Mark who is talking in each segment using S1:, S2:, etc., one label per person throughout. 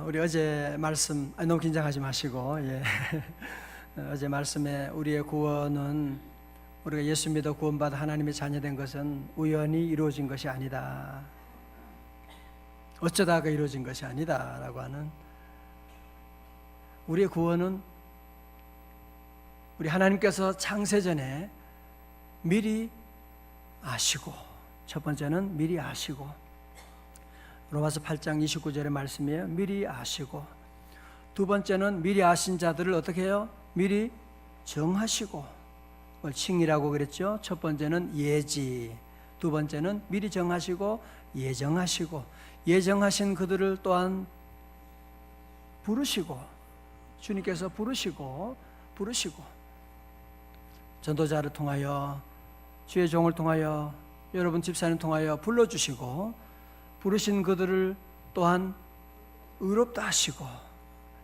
S1: 우리 어제 말씀 너무 긴장하지 마시고 어제 말씀에 우리의 구원은 우리가 예수 믿어 구원받아 하나님의 자녀된 것은 우연히 이루어진 것이 아니다, 어쩌다가 이루어진 것이 아니다 라고 하는, 우리의 구원은 우리 하나님께서 창세전에 미리 아시고, 첫 번째는 미리 아시고, 로마서 8장 29절의 말씀이에요. 미리 아시고. 두 번째는 미리 아신 자들을 어떻게 해요? 미리 정하시고. 그걸 칭이라고 그랬죠. 첫 번째는 예지, 두 번째는 미리 정하시고 예정하시고, 예정하신 그들을 또한 부르시고, 주님께서 부르시고 전도자를 통하여, 주의 종을 통하여, 여러분 집사님 통하여 불러주시고, 부르신 그들을 또한 의롭다 하시고,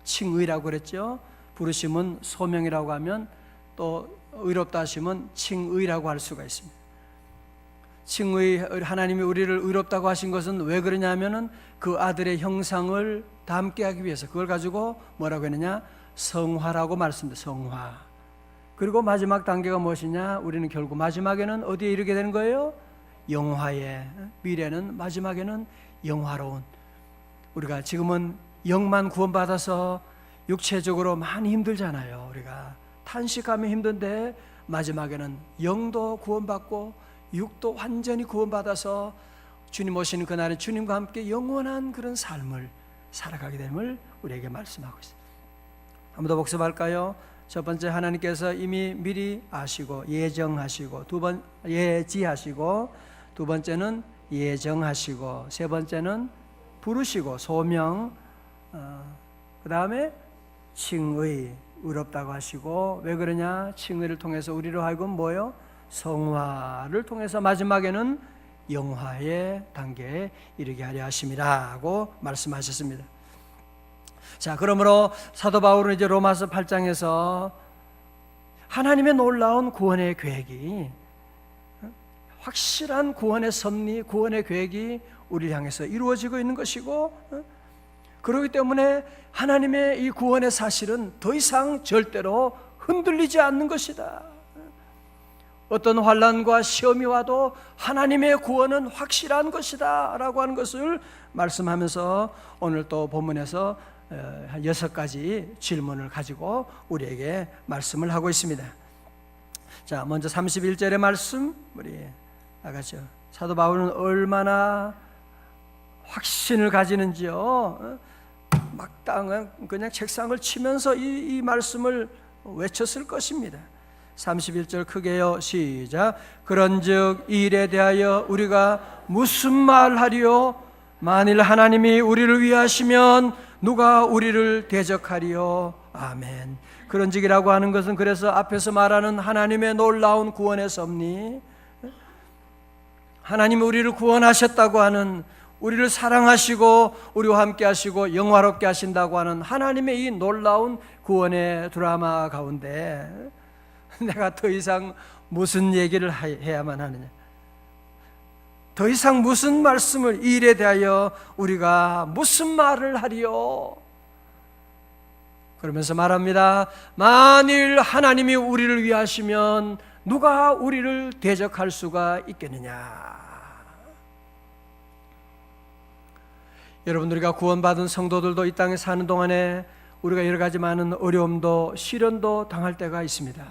S1: 칭의라고 그랬죠. 부르심은 소명이라고 하면, 또 의롭다 하시면 칭의라고 할 수가 있습니다. 칭의, 하나님이 우리를 의롭다고 하신 것은 왜 그러냐면은 그 아들의 형상을 닮게 하기 위해서, 그걸 가지고 뭐라고 했느냐? 성화라고 말씀드립니다. 성화. 그리고 마지막 단계가 무엇이냐? 우리는 결국 마지막에는 어디에 이르게 되는 거예요? 영화에, 미래는, 마지막에는 영화로운, 우리가 지금은 영만 구원받아서 육체적으로 많이 힘들잖아요. 우리가 탄식하며 힘든데 마지막에는 영도 구원받고 육도 완전히 구원받아서 주님 오시는 그날에 주님과 함께 영원한 그런 삶을 살아가게 됨을 우리에게 말씀하고 있습니다. 한번 더 복습할까요? 첫 번째, 하나님께서 이미 미리 아시고 예정하시고, 예지하시고, 두 번째는 예정하시고, 세 번째는 부르시고 소명, 그 다음에 칭의, 의롭다고 하시고. 왜 그러냐? 칭의를 통해서 우리로 하여금 뭐요? 성화를 통해서 마지막에는 영화의 단계에 이르게 하려 하심이라고 말씀하셨습니다. 자, 그러므로 사도 바울은 이제 로마서 8장에서 하나님의 놀라운 구원의 계획이, 확실한 구원의 섭리, 구원의 계획이 우리를 향해서 이루어지고 있는 것이고, 그렇기 때문에 하나님의 이 구원의 사실은 더 이상 절대로 흔들리지 않는 것이다. 어떤 환난과 시험이 와도 하나님의 구원은 확실한 것이다 라고 하는 것을 말씀하면서 오늘 또 본문에서 한 6가지 질문을 가지고 우리에게 말씀을 하고 있습니다. 자, 먼저 31절의 말씀, 우리 아까죠. 사도 바울은 얼마나 확신을 가지는지요. 막당 그냥 책상을 치면서 이 말씀을 외쳤을 것입니다. 31절 크게요. 시작. 그런즉 이 일에 대하여 우리가 무슨 말하리요? 만일 하나님이 우리를 위하시면 누가 우리를 대적하리요? 아멘. 그런즉이라고 하는 것은, 그래서 앞에서 말하는 하나님의 놀라운 구원의 섭리, 하나님이 우리를 구원하셨다고 하는, 우리를 사랑하시고 우리와 함께 하시고 영화롭게 하신다고 하는 하나님의 이 놀라운 구원의 드라마 가운데 내가 더 이상 무슨 얘기를 해야만 하느냐? 더 이상 무슨 말씀을, 이 일에 대하여 우리가 무슨 말을 하리요? 그러면서 말합니다. 만일 하나님이 우리를 위하시면 누가 우리를 대적할 수가 있겠느냐? 여러분, 우리가 구원받은 성도들도 이 땅에 사는 동안에 우리가 여러 가지 많은 어려움도 시련도 당할 때가 있습니다.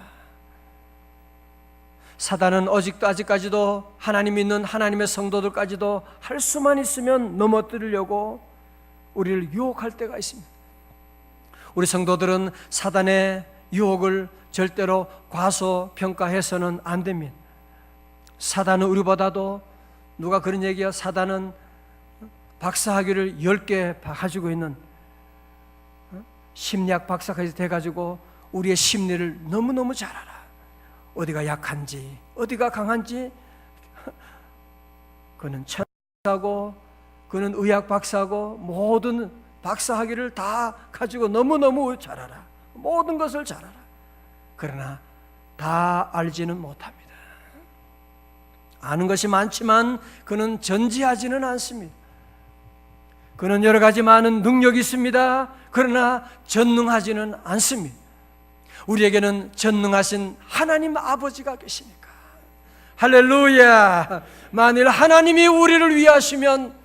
S1: 사단은 아직까지도 하나님 믿는 하나님의 성도들까지도 할 수만 있으면 넘어뜨리려고 우리를 유혹할 때가 있습니다. 우리 성도들은 사단의 유혹을 절대로 과소평가해서는 안 됩니다. 사단은 우리보다도, 누가 그런 얘기야, 사단은 박사학위를 10개 가지고 있는, 심리학 박사까지 돼가지고 우리의 심리를 너무너무 잘 알아. 어디가 약한지, 어디가 강한지. 그는 철학하고, 그는 의학 박사고, 모든 박사학위를 다 가지고 너무너무 잘 알아. 모든 것을 잘 알아. 그러나 다 알지는 못합니다. 아는 것이 많지만 그는 전지하지는 않습니다. 그는 여러 가지 많은 능력이 있습니다. 그러나 전능하지는 않습니다. 우리에게는 전능하신 하나님 아버지가 계시니까. 할렐루야. 만일 하나님이 우리를 위하시면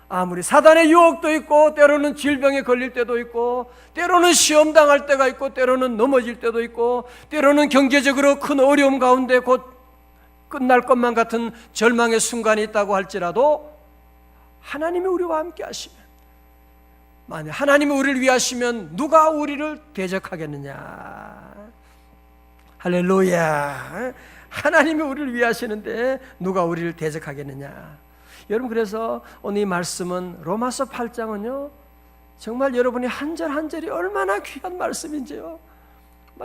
S1: 아무리 사단의 유혹도 있고, 때로는 질병에 걸릴 때도 있고, 때로는 시험 당할 때가 있고, 때로는 넘어질 때도 있고, 때로는 경제적으로 큰 어려움 가운데 곧 끝날 것만 같은 절망의 순간이 있다고 할지라도 하나님이 우리와 함께 하시면, 만약 하나님이 우리를 위하시면 누가 우리를 대적하겠느냐. 할렐루야. 하나님이 우리를 위하시는데 누가 우리를 대적하겠느냐. 여러분, 그래서 오늘 이 말씀은, 로마서 8장은요 정말 여러분이 한 절 한 절이 얼마나 귀한 말씀인지요.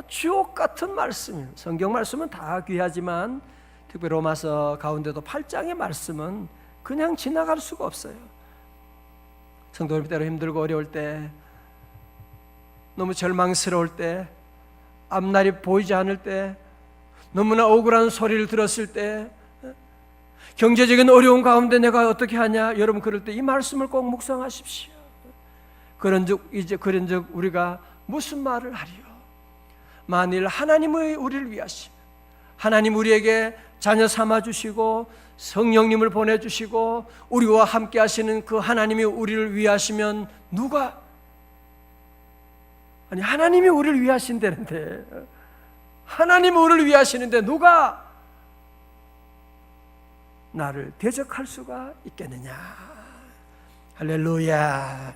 S1: 주옥 같은 말씀이에요. 성경 말씀은 다 귀하지만 특히 로마서 가운데도 8장의 말씀은 그냥 지나갈 수가 없어요. 성도 여러분, 때로 힘들고 어려울 때, 너무 절망스러울 때, 앞날이 보이지 않을 때, 너무나 억울한 소리를 들었을 때, 경제적인 어려운 가운데 내가 어떻게 하냐, 여러분 그럴 때 이 말씀을 꼭 묵상하십시오. 그런즉 우리가 무슨 말을 하리요? 만일 하나님의 우리를 위하시면, 하나님 우리에게 자녀 삼아 주시고 성령님을 보내주시고 우리와 함께 하시는 그 하나님이 우리를 위하시면 누가, 아니 하나님이 우리를 위하신다는데, 하나님이 우리를 위하시는데 누가 나를 대적할 수가 있겠느냐. 할렐루야.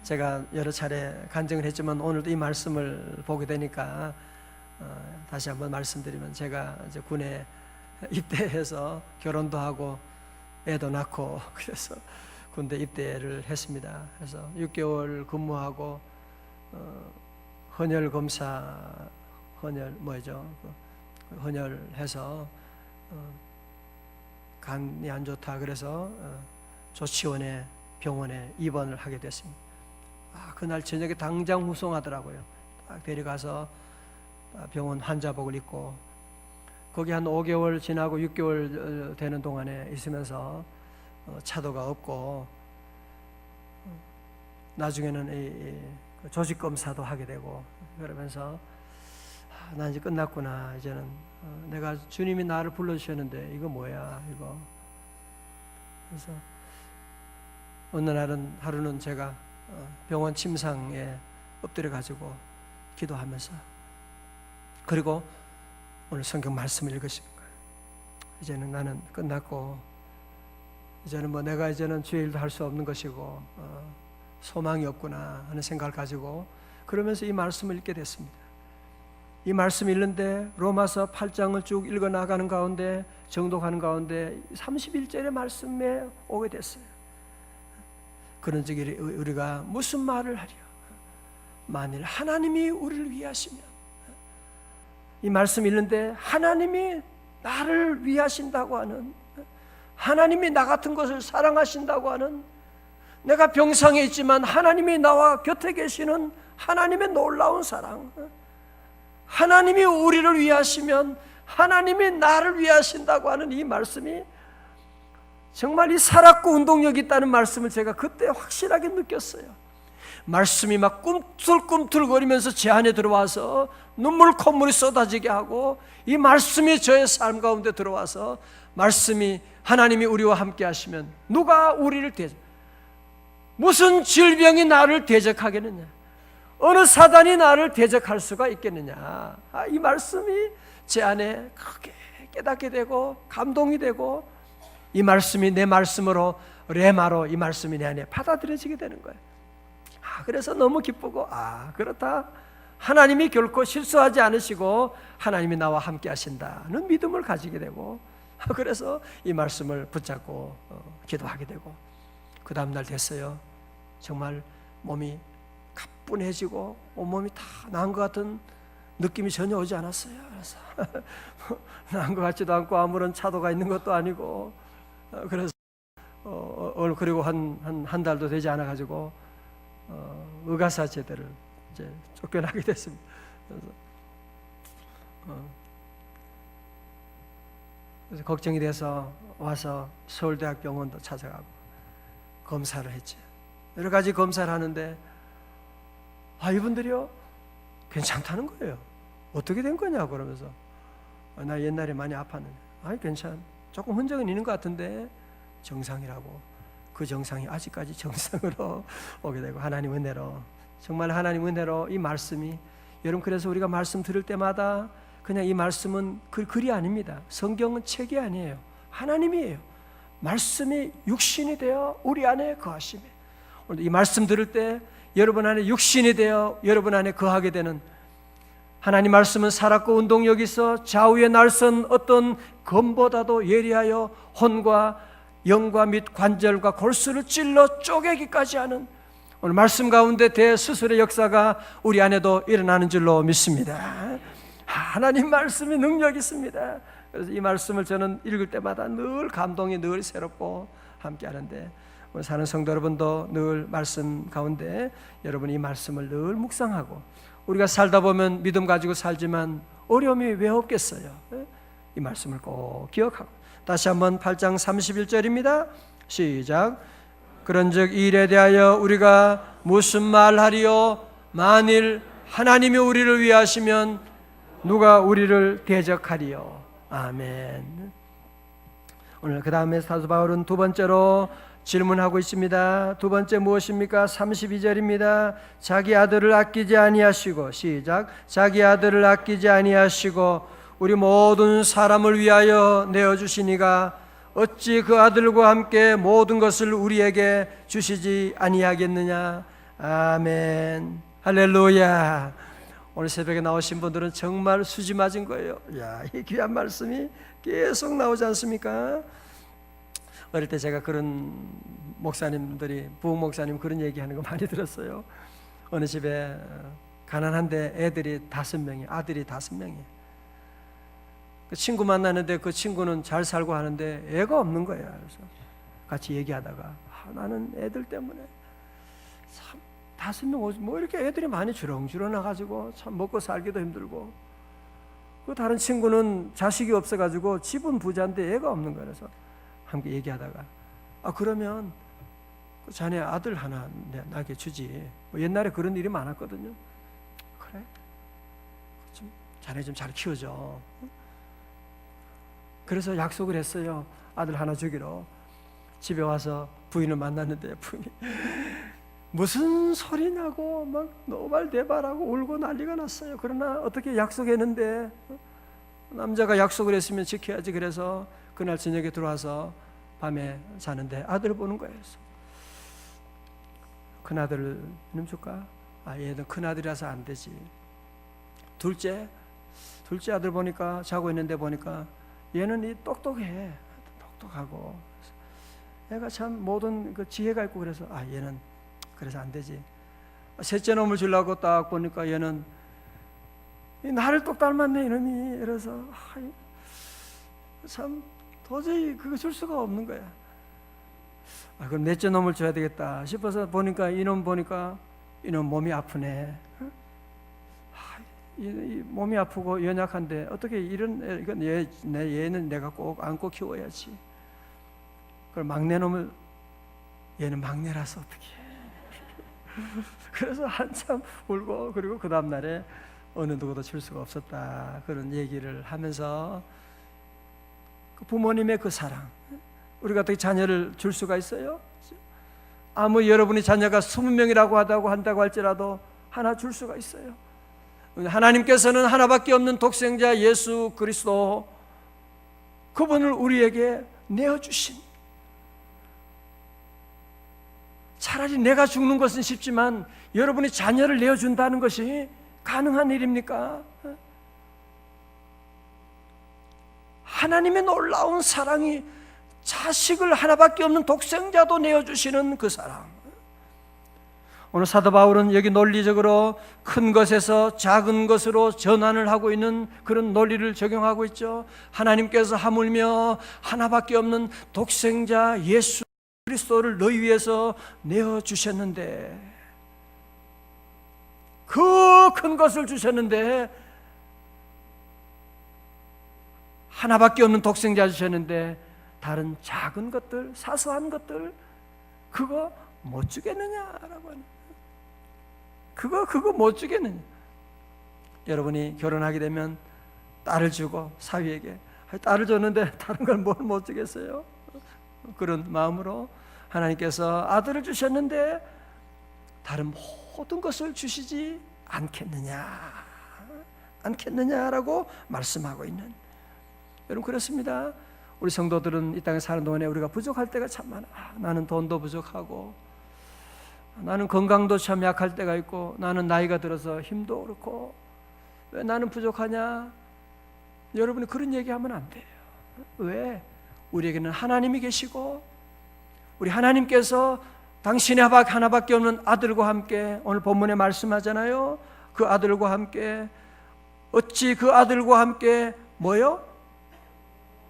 S1: 제가 여러 차례 간증을 했지만 오늘도 이 말씀을 보게 되니까 다시 한번 말씀드리면, 제가 이제 군에 입대해서 결혼도 하고 애도 낳고 그래서 군대 입대를 했습니다. 그래서 6개월 근무하고 헌혈 검사, 헌혈해서 간이 안 좋다 그래서 조치원에 병원에 입원을 하게 됐습니다. 그날 저녁에 당장 후송하더라고요. 딱 데려가서 병원 환자복을 입고, 거기 한 5개월 지나고 6개월 되는 동안에 있으면서 차도가 없고, 나중에는 조직 검사도 하게 되고, 그러면서 나 이제 끝났구나. 이제는 내가 주님이 나를 불러주셨는데 이거 뭐야 이거. 그래서 어느 하루는 제가 병원 침상에 엎드려 가지고 기도하면서, 그리고 오늘 성경 말씀을 읽으시는 거예요. 이제는 나는 끝났고, 이제는 내가 이제는 주의 일도 할 수 없는 것이고 소망이 없구나 하는 생각을 가지고, 그러면서 이 말씀을 읽게 됐습니다. 이 말씀 읽는데 로마서 8장을 쭉 읽어 나가는 가운데, 정독하는 가운데 31절의 말씀에 오게 됐어요. 그런즉 우리가 무슨 말을 하랴? 만일 하나님이 우리를 위하시면, 이 말씀 읽는데 하나님이 나를 위하신다고 하는, 하나님이 나 같은 것을 사랑하신다고 하는, 내가 병상에 있지만 하나님이 나와 곁에 계시는 하나님의 놀라운 사랑, 하나님이 우리를 위하시면 하나님이 나를 위하신다고 하는 이 말씀이 정말 이 살았고 운동력이 있다는 말씀을 제가 그때 확실하게 느꼈어요. 말씀이 막 꿈틀꿈틀거리면서 제 안에 들어와서 눈물 콧물이 쏟아지게 하고, 이 말씀이 저의 삶 가운데 들어와서, 말씀이 하나님이 우리와 함께 하시면 누가 우리를 무슨 질병이 나를 대적하겠느냐, 어느 사단이 나를 대적할 수가 있겠느냐. 이 말씀이 제 안에 크게 깨닫게 되고 감동이 되고, 이 말씀이 내 말씀으로, 레마로 이 말씀이 내 안에 받아들여지게 되는 거예요. 그래서 너무 기쁘고, 그렇다, 하나님이 결코 실수하지 않으시고 하나님이 나와 함께 하신다는 믿음을 가지게 되고, 그래서 이 말씀을 붙잡고 기도하게 되고, 그 다음날 됐어요. 정말 몸이 가뿐해지고 온몸이 다 나은 것 같은 느낌이 전혀 오지 않았어요. 그래서 나은 것 같지도 않고 아무런 차도가 있는 것도 아니고, 그래서 그리고 한 달도 되지 않아 가지고 의가사 제대를 이제 쫓겨나게 됐습니다. 그래서 걱정이 돼서 와서 서울대학병원도 찾아가고, 검사를 했지. 여러 가지 검사를 하는데 이분들이요 괜찮다는 거예요. 어떻게 된 거냐 그러면서 나 옛날에 많이 아팠는데 괜찮. 조금 흔적은 있는 것 같은데 정상이라고. 그 정상이 아직까지 정상으로 오게 되고 하나님 은혜로 정말 하나님 은혜로 이 말씀이 여러분 그래서 우리가 말씀 들을 때마다 그냥 이 말씀은 글이 아닙니다. 성경은 책이 아니에요. 하나님이에요. 말씀이 육신이 되어 우리 안에 거하시며 오늘 이 말씀 들을 때 여러분 안에 육신이 되어 여러분 안에 거하게 되는 하나님 말씀은 살았고 운동력이 있어 좌우에 날선 어떤 검보다도 예리하여 혼과 영과 및 관절과 골수를 찔러 쪼개기까지 하는 오늘 말씀 가운데 대수술의 역사가 우리 안에도 일어나는 줄로 믿습니다. 하나님 말씀이 능력이 있습니다. 그래서 이 말씀을 저는 읽을 때마다 늘 감동이 늘 새롭고 함께 하는데 오늘 사는 성도 여러분도 늘 말씀 가운데 여러분 이 말씀을 늘 묵상하고 우리가 살다 보면 믿음 가지고 살지만 어려움이 왜 없겠어요? 이 말씀을 꼭 기억하고 다시 한번 8장 31절입니다. 시작. 그런즉 이 일에 대하여 우리가 무슨 말하리요? 만일 하나님이 우리를 위하시면 누가 우리를 대적하리요? 아멘. 오늘 그 다음에 사도 바울은 두 번째로 질문하고 있습니다. 두 번째 무엇입니까? 32절입니다. 자기 아들을 아끼지 아니하시고 시작. 자기 아들을 아끼지 아니하시고 우리 모든 사람을 위하여 내어주시니가 어찌 그 아들과 함께 모든 것을 우리에게 주시지 아니하겠느냐. 아멘. 할렐루야. 오늘 새벽에 나오신 분들은 정말 수지 맞은 거예요. 이 귀한 말씀이 계속 나오지 않습니까? 어릴 때 제가 그런 목사님들이 부흥 목사님 그런 얘기하는 거 많이 들었어요. 어느 집에 가난한데 애들이 5명이 아들이 5명이 그 친구 만나는데 그 친구는 잘 살고 하는데 애가 없는 거예요. 그래서 같이 얘기하다가 나는 애들 때문에 참 5명 뭐 이렇게 애들이 많이 주렁주렁 나가지고 참 먹고 살기도 힘들고 그 다른 친구는 자식이 없어가지고 집은 부자인데 애가 없는 거예요. 그래서 함께 얘기하다가 그러면 그 자네 아들 하나 나에게 주지. 뭐 옛날에 그런 일이 많았거든요. 그래? 자네 좀 잘 키워줘. 그래서 약속을 했어요. 아들 하나 주기로. 집에 와서 부인을 만났는데 부인이 무슨 소리냐고 막 노발대발하고 울고 난리가 났어요. 그러나 어떻게 약속했는데 남자가 약속을 했으면 지켜야지. 그래서 그날 저녁에 들어와서 밤에 자는데 아들을 보는 거예요. 큰아들 이놈 줄까? 얘는 큰아들이라서 안 되지. 둘째 아들 보니까 자고 있는데 보니까 얘는 이 똑똑해. 똑똑하고 얘가 참 모든 그 지혜가 있고 그래서 얘는 그래서 안 되지. 셋째 놈을 주려고 딱 보니까 얘는 나를 똑 닮았네 이놈이. 그래서 참 도저히 그거 줄 수가 없는 거야. 그럼 넷째 놈을 줘야 되겠다 싶어서 보니까 이놈 몸이 아프네. 이 몸이 아프고 연약한데 어떻게 이건 얘는 내가 꼭 안고 키워야지. 그럼 막내 놈을 얘는 막내라서 어떻게 그래서 한참 울고 그리고 그 다음 날에 어느 누구도 줄 수가 없었다 그런 얘기를 하면서 그 부모님의 그 사랑 우리가 어떻게 자녀를 줄 수가 있어요? 아무 여러분이 자녀가 20명이라고 한다고 할지라도 하나 줄 수가 있어요. 하나님께서는 하나밖에 없는 독생자 예수 그리스도 그분을 우리에게 내어주신 차라리 내가 죽는 것은 쉽지만 여러분이 자녀를 내어준다는 것이 가능한 일입니까? 하나님의 놀라운 사랑이 자식을 하나밖에 없는 독생자도 내어주시는 그 사랑. 오늘 사도 바울은 여기 논리적으로 큰 것에서 작은 것으로 전환을 하고 있는 그런 논리를 적용하고 있죠. 하나님께서 하물며 하나밖에 없는 독생자 예수 그리스도를 너희 위해서 내어주셨는데 그 큰 것을 주셨는데 하나밖에 없는 독생자 주셨는데 다른 작은 것들, 사소한 것들 그거 못 주겠느냐라고 하는, 그거 못 주겠느냐. 여러분이 결혼하게 되면 딸을 주고 사위에게 딸을 줬는데 다른 걸 뭘 못 주겠어요? 그런 마음으로 하나님께서 아들을 주셨는데 다른 모든 것을 주시지 않겠느냐라고 말씀하고 있는, 여러분 그렇습니다. 우리 성도들은 이 땅에 사는 동안에 우리가 부족할 때가 참 많아. 나는 돈도 부족하고, 나는 건강도 참 약할 때가 있고, 나는 나이가 들어서 힘도 그렇고, 왜 나는 부족하냐? 여러분이 그런 얘기하면 안 돼요. 왜? 우리에게는 하나님이 계시고, 우리 하나님께서 당신의 하나밖에 없는 아들과 함께, 오늘 본문에 말씀하잖아요. 그 아들과 함께, 어찌 그 아들과 함께 뭐요?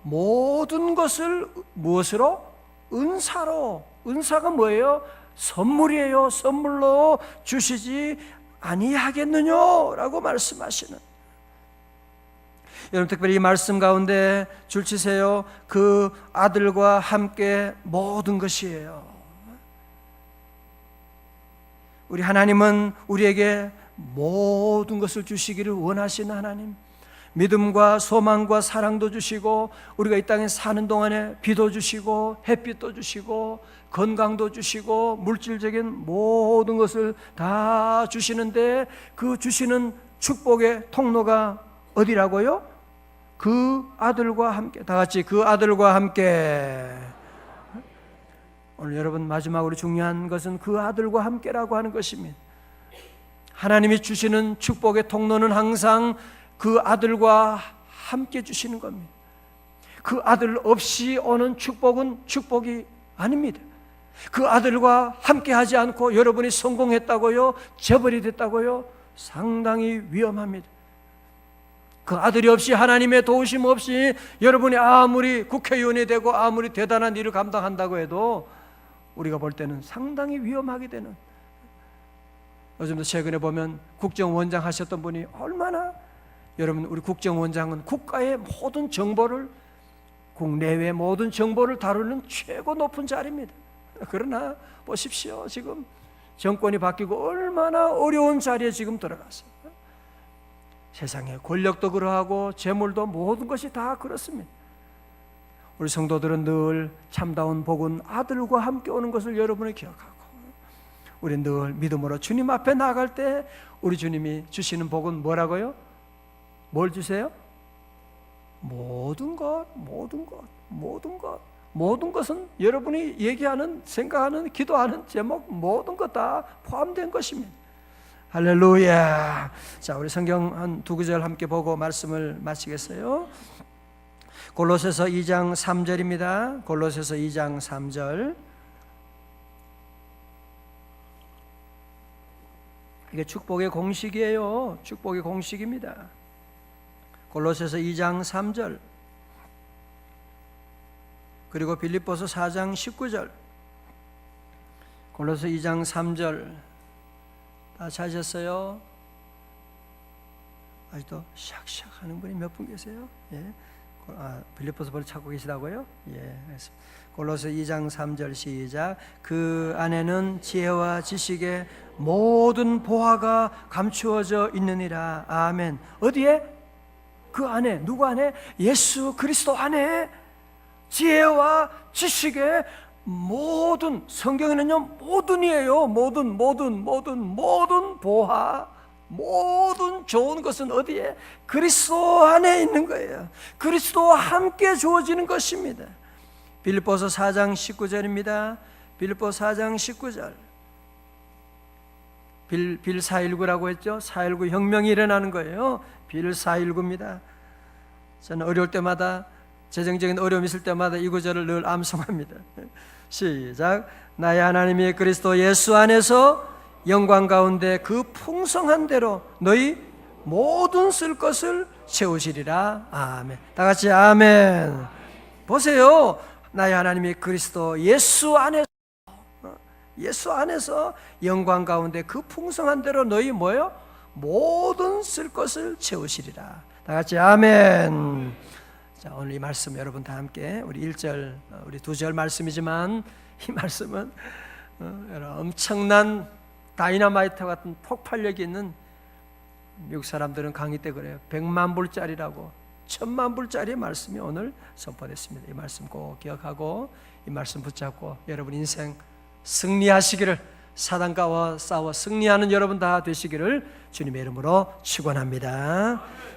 S1: 모든 것을 무엇으로? 은사로. 은사가 뭐예요? 선물이에요. 선물로 주시지 아니하겠느냐 라고 말씀하시는, 여러분 특별히 이 말씀 가운데 줄치세요. 그 아들과 함께 모든 것이에요. 우리 하나님은 우리에게 모든 것을 주시기를 원하시는 하나님, 믿음과 소망과 사랑도 주시고, 우리가 이 땅에 사는 동안에 비도 주시고 햇빛도 주시고 건강도 주시고 물질적인 모든 것을 다 주시는데, 그 주시는 축복의 통로가 어디라고요? 그 아들과 함께. 다 같이 그 아들과 함께. 오늘 여러분 마지막으로 중요한 것은 그 아들과 함께라고 하는 것입니다. 하나님이 주시는 축복의 통로는 항상 그 아들과 함께 주시는 겁니다. 그 아들 없이 오는 축복은 축복이 아닙니다. 그 아들과 함께 하지 않고 여러분이 성공했다고요, 재벌이 됐다고요, 상당히 위험합니다. 그 아들이 없이, 하나님의 도우심 없이 여러분이 아무리 국회의원이 되고 아무리 대단한 일을 감당한다고 해도 우리가 볼 때는 상당히 위험하게 되는, 요즘도 최근에 보면 국정원장 하셨던 분이 얼마나, 여러분 우리 국정원장은 국가의 모든 정보를, 국내외 모든 정보를 다루는 최고 높은 자리입니다. 그러나 보십시오, 지금 정권이 바뀌고 얼마나 어려운 자리에 지금 들어갔어요. 세상에 권력도 그러하고 재물도 모든 것이 다 그렇습니다. 우리 성도들은 늘 참다운 복은 아들과 함께 오는 것을 여러분이 기억하고, 우리 늘 믿음으로 주님 앞에 나갈 때 우리 주님이 주시는 복은 뭐라고요? 뭘 주세요? 모든 것, 모든 것, 모든 것. 모든 것은 여러분이 얘기하는, 생각하는, 기도하는 제목 모든 것 다 포함된 것입니다. 할렐루야. 자, 우리 성경 한 두 구절 함께 보고 말씀을 마치겠어요. 골로새서 2장 3절입니다. 골로새서 2장 3절. 이게 축복의 공식이에요. 축복의 공식입니다. 골로새서 2장 3절, 그리고 빌립보서 4장 19절. 골로새 2장 3절 다 찾으셨어요? 아직도 샥샥 하는 분이 몇 분 계세요? 예. 빌립보서 벌써 찾고 계시다고요? 예. 골로새 2장 3절 시작. 그 안에는 지혜와 지식의 모든 보화가 감추어져 있느니라. 아멘. 어디에? 그 안에. 누구 안에? 예수 그리스도 안에 지혜와 지식의 모든, 성경에는요 모든이에요. 모든 보화, 모든 좋은 것은 어디에? 그리스도 안에 있는 거예요. 그리스도와 함께 주어지는 것입니다. 빌립보서 4장 19절입니다. 빌립보서 4장 19절. 빌 4.19라고 했죠. 4.19 혁명이 일어나는 거예요. 빌 4.19입니다. 저는 어려울 때마다, 재정적인 어려움이 있을 때마다 이 구절을 늘 암송합니다. 시작. 나의 하나님이 그리스도 예수 안에서 영광 가운데 그 풍성한 대로 너희 모든 쓸 것을 채우시리라. 아멘. 다 같이 아멘. 보세요. 나의 하나님이 그리스도 예수 안에서 영광 가운데 그 풍성한 대로 너희 뭐요? 모든 쓸 것을 채우시리라. 다 같이 아멘. 자, 오늘 이 말씀 여러분 다 함께 우리 1절, 우리 2절 말씀이지만 이 말씀은 엄청난 다이너마이트 같은 폭발력이 있는 미국 사람들은 강의 때 그래요. 100만 불짜리라고 1000만 불짜리의 말씀이 오늘 선포됐습니다. 이 말씀 꼭 기억하고 이 말씀 붙잡고 여러분 인생 승리하시기를, 사단과 싸워 승리하는 여러분 다 되시기를 주님의 이름으로 축원합니다.